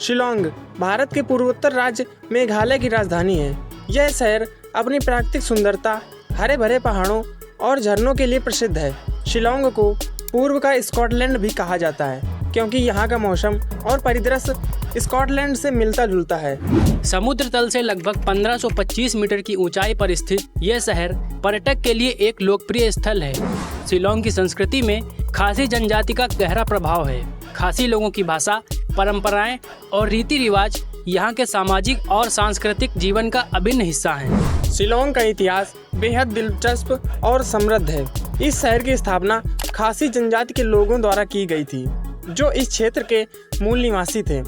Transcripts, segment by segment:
शिलांग भारत के पूर्वोत्तर राज्य मेघालय की राजधानी है। यह शहर अपनी प्राकृतिक सुंदरता, हरे भरे पहाड़ों और झरनों के लिए प्रसिद्ध है। शिलांग को पूर्व का स्कॉटलैंड भी कहा जाता है क्योंकि यहाँ का मौसम और परिदृश्य स्कॉटलैंड से मिलता जुलता है। समुद्र तल से लगभग 1525 मीटर की ऊंचाई पर स्थित यह शहर पर्यटक के लिए एक लोकप्रिय स्थल है। शिलांग की संस्कृति में खासी जनजाति का गहरा प्रभाव है। खासी लोगों की भाषा, परंपराएं और रीति रिवाज यहाँ के सामाजिक और सांस्कृतिक जीवन का अभिन्न हिस्सा हैं। शिलांग का इतिहास बेहद दिलचस्प और समृद्ध है। इस शहर की स्थापना खासी जनजाति के लोगों द्वारा की गई थी, जो इस क्षेत्र के मूल निवासी थे।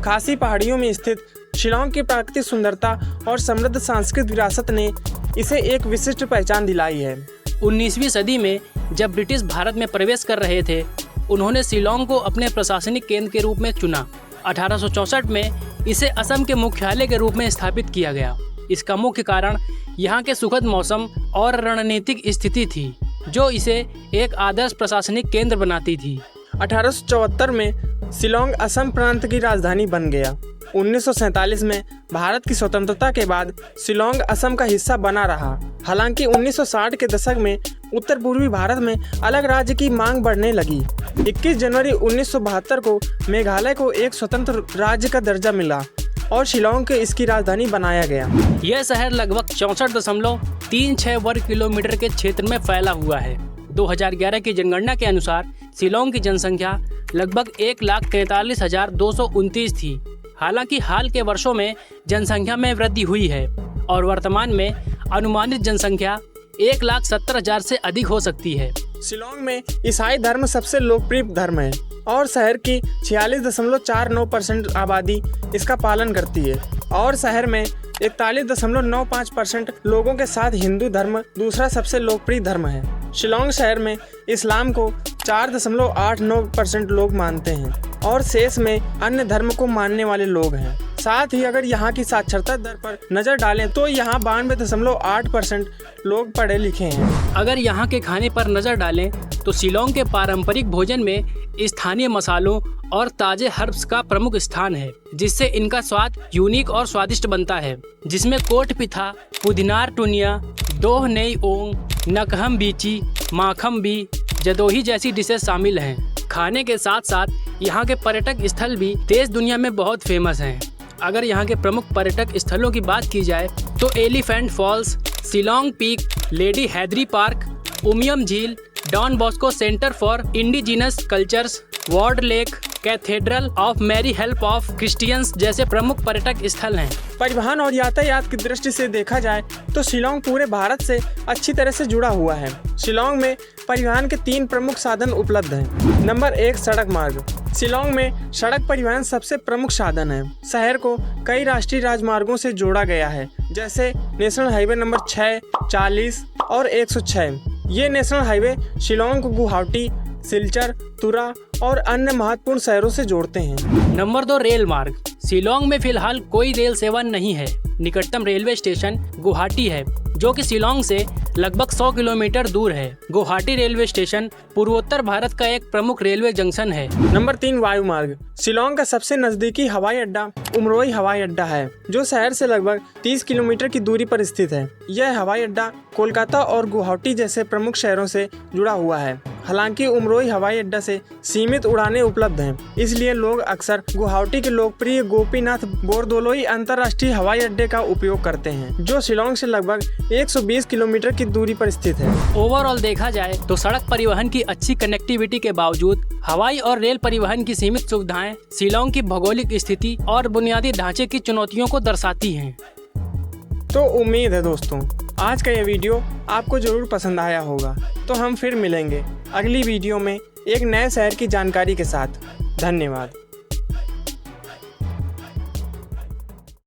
खासी पहाड़ियों में स्थित शिलांग की प्राकृतिक सुंदरता और समृद्ध सांस्कृतिक विरासत ने इसे एक विशिष्ट पहचान दिलाई है। 19वीं सदी में जब ब्रिटिश भारत में प्रवेश कर रहे थे, उन्होंने शिलांग को अपने प्रशासनिक केंद्र के रूप में चुना। 1864 में इसे असम के मुख्यालय के रूप में स्थापित किया गया। इसका मुख्य कारण यहाँ के सुखद मौसम और रणनीतिक स्थिति थी, जो इसे एक आदर्श प्रशासनिक केंद्र बनाती थी। 1874 में शिलांग असम प्रांत की राजधानी बन गया। 1947 में भारत की स्वतंत्रता के बाद शिलांग असम का हिस्सा बना रहा। हालांकि 1960 के दशक में उत्तर पूर्वी भारत में अलग राज्य की मांग बढ़ने लगी। 21 जनवरी 1972 को मेघालय को एक स्वतंत्र राज्य का दर्जा मिला और शिलांग को इसकी राजधानी बनाया गया। यह शहर लगभग 64.36 वर्ग किलोमीटर के क्षेत्र में फैला हुआ है। 2011 की जनगणना के अनुसार शिलांग की जनसंख्या लगभग 1,43,229 थी। हालांकि हाल के वर्षों में जनसंख्या में वृद्धि हुई है और वर्तमान में अनुमानित जनसंख्या 1,70,000 से अधिक हो सकती है। शिलांग में ईसाई धर्म सबसे लोकप्रिय धर्म है और शहर की 46.49% आबादी इसका पालन करती है और शहर में 41.95% लोगों के साथ हिंदू धर्म दूसरा सबसे लोकप्रिय धर्म है। शिलांग शहर में इस्लाम को 4.89% लोग मानते हैं और शेष में अन्य धर्म को मानने वाले लोग हैं। साथ ही अगर यहाँ की साक्षरता दर पर नज़र डालें तो यहाँ 92.8% लोग पढ़े लिखे हैं। अगर यहाँ के खाने पर नज़र डालें तो शिलांग के पारंपरिक भोजन में स्थानीय मसालों और ताजे हर्ब्स का प्रमुख स्थान है, जिससे इनका स्वाद यूनिक और स्वादिष्ट बनता है, जिसमें कोट पिथा, पुदीनार टुनिया, दोह नई ओंग, नकहम बीची, माखम बी, जदोही जैसी डिशेस शामिल हैं। खाने के साथ साथ यहाँ के पर्यटक स्थल भी देश दुनिया में बहुत फेमस हैं। अगर यहाँ के प्रमुख पर्यटक स्थलों की बात की जाए तो elephant falls, Shillong peak, lady Hydari park, Umiam झील, Don Bosco centre for indigenous cultures, ward lake, cathedral of Mary help of Christians जैसे प्रमुख पर्यटक स्थल हैं। परिवहन और यातायात की दृष्टि से देखा जाए तो शिलांग पूरे भारत से अच्छी तरह से जुड़ा हुआ है। शिलांग में परिवहन के 3 प्रमुख साधन उपलब्ध हैं। नंबर 1, सड़क मार्ग। शिलांग में सड़क परिवहन सबसे प्रमुख साधन है। शहर को कई राष्ट्रीय राजमार्गों से जोड़ा गया है, जैसे नेशनल हाईवे नंबर 6, 40 और 106। ये नेशनल हाईवे शिलांग को गुवाहाटी, सिलचर, तुरा और अन्य महत्वपूर्ण शहरों से जोड़ते हैं। नंबर 2, रेल मार्ग। शिलांग में फिलहाल कोई रेल सेवा नहीं है। निकटतम रेलवे स्टेशन गुवाहाटी है, जो कि शिलांग से लगभग 100 किलोमीटर दूर है। गुवाहाटी रेलवे स्टेशन पूर्वोत्तर भारत का एक प्रमुख रेलवे जंक्शन है। नंबर 3, वायु मार्ग। शिलांग का सबसे नजदीकी हवाई अड्डा उमरोई हवाई अड्डा है, जो शहर से लगभग 30 किलोमीटर की दूरी पर स्थित है। यह हवाई अड्डा कोलकाता और गुवाहाटी जैसे प्रमुख शहरों से जुड़ा हुआ है। हालांकि उमरोई हवाई अड्डा से सीमित उड़ानें उपलब्ध हैं, इसलिए लोग अक्सर गुवाहाटी के लोकप्रिय गोपीनाथ बोरदोलोई अंतर्राष्ट्रीय हवाई अड्डे का उपयोग करते हैं, जो शिलांग से लगभग 120 किलोमीटर की दूरी पर स्थित है। ओवरऑल देखा जाए तो सड़क परिवहन की अच्छी कनेक्टिविटी के बावजूद हवाई और रेल परिवहन की सीमित सुविधाएं शिलांग की भौगोलिक स्थिति और बुनियादी ढांचे की चुनौतियों को दर्शाती हैं। तो उम्मीद है दोस्तों, आज का यह वीडियो आपको जरूर पसंद आया होगा। तो हम फिर मिलेंगे अगली वीडियो में एक नए शहर की जानकारी के साथ। धन्यवाद।